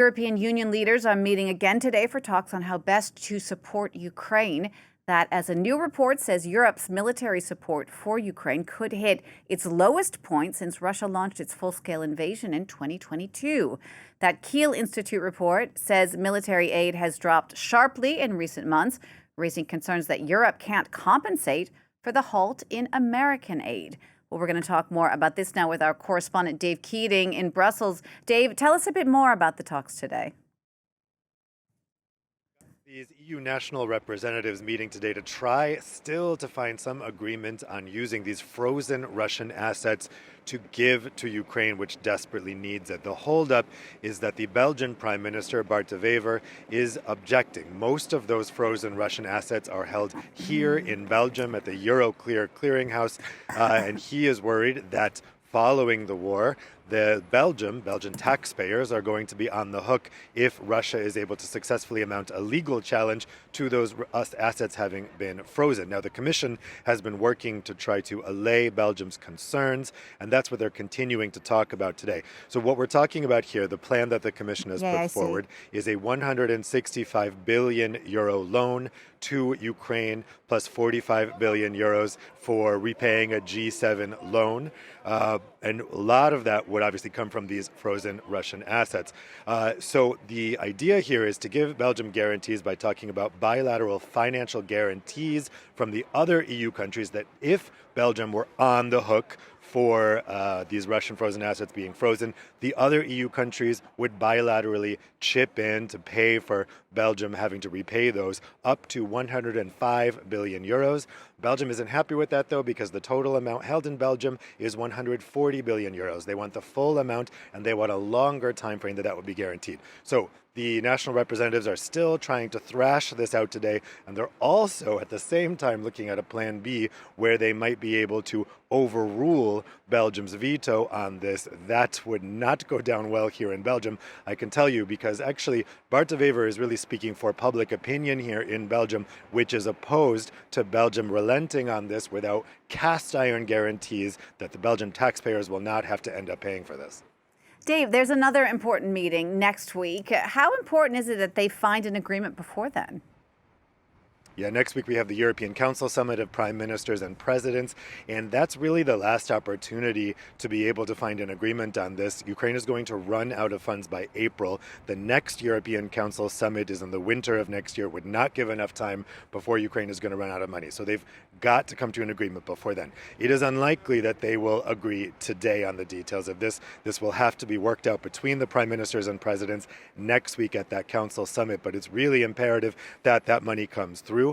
European Union leaders are meeting again today for talks on how best to support Ukraine. That, as a new report says, Europe's military support for Ukraine could hit its lowest point since Russia launched its full-scale invasion in 2022. That Kiel Institute report says military aid has dropped sharply in recent months, raising concerns that Europe can't compensate for the halt in American aid. Well, we're going to talk more about this now with our correspondent Dave Keating in Brussels. Dave, tell us a bit more about the talks today. These EU national representatives meeting today to try still to find some agreement on using these frozen Russian assets to give to Ukraine, which desperately needs it. The holdup is that the Belgian Prime Minister, Bart de Wever, is objecting. Most of those frozen Russian assets are held here in Belgium at the Euroclear clearinghouse, and he is worried that following the war, the Belgian taxpayers are going to be on the hook if Russia is able to successfully mount a legal challenge to those assets having been frozen. Now, the Commission has been working to try to allay Belgium's concerns, and that's what they're continuing to talk about today. So what we're talking about here, the plan that the Commission has put forward, is a 165 billion euro loan to Ukraine, plus 45 billion euros for repaying a G7 loan. And a lot of that would obviously come from these frozen Russian assets. So the idea here is to give Belgium guarantees by talking about bilateral financial guarantees from the other EU countries that if Belgium were on the hook for these Russian frozen assets being frozen, the other EU countries would bilaterally chip in to pay for Belgium having to repay those up to 105 billion euros. Belgium isn't happy with that, though, because the total amount held in Belgium is 140 billion euros. They want the full amount, and they want a longer time frame that would be guaranteed. So the national representatives are still trying to thrash this out today, and they're also at the same time looking at a plan B where they might be able to overrule Belgium's veto on this. That would not go down well here in Belgium, I can tell you, because actually Bart de Wever is really speaking for public opinion here in Belgium, which is opposed to Belgium relenting on this without cast iron guarantees that the Belgian taxpayers will not have to end up paying for this. Dave, there's another important meeting next week. How important is it that they find an agreement before then? Yeah, next week we have the European Council Summit of Prime Ministers and Presidents, and that's really the last opportunity to be able to find an agreement on this. Ukraine is going to run out of funds by April. The next European Council Summit is in the winter of next year. It would not give enough time before Ukraine is going to run out of money. So they've got to come to an agreement before then. It is unlikely that they will agree today on the details of this. This will have to be worked out between the Prime Ministers and Presidents next week at that Council Summit, but it's really imperative that that money comes through.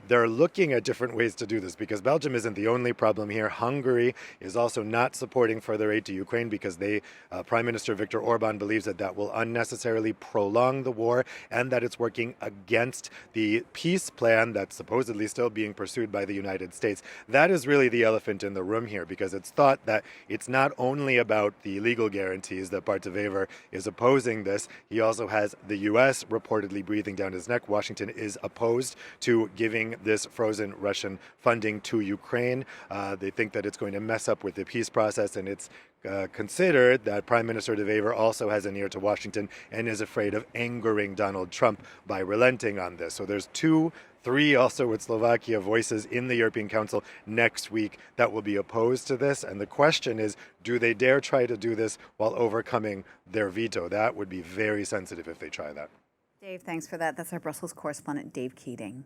They're looking at different ways to do this because Belgium isn't the only problem here. Hungary is also not supporting further aid to Ukraine because Prime Minister Viktor Orban believes that that will unnecessarily prolong the war and that it's working against the peace plan that's supposedly still being pursued by the United States. That is really the elephant in the room here because it's thought that it's not only about the legal guarantees that Bart de Wever is opposing this. He also has the U.S. reportedly breathing down his neck. Washington is opposed to giving this frozen Russian funding to Ukraine. They think that it's going to mess up with the peace process, and it's considered that Prime Minister de Wever also has an ear to Washington and is afraid of angering Donald Trump by relenting on this. So there's three also with Slovakia voices in the European Council next week that will be opposed to this. And the question is, do they dare try to do this while overcoming their veto? That would be very sensitive if they try that. Dave, thanks for that. That's our Brussels correspondent, Dave Keating.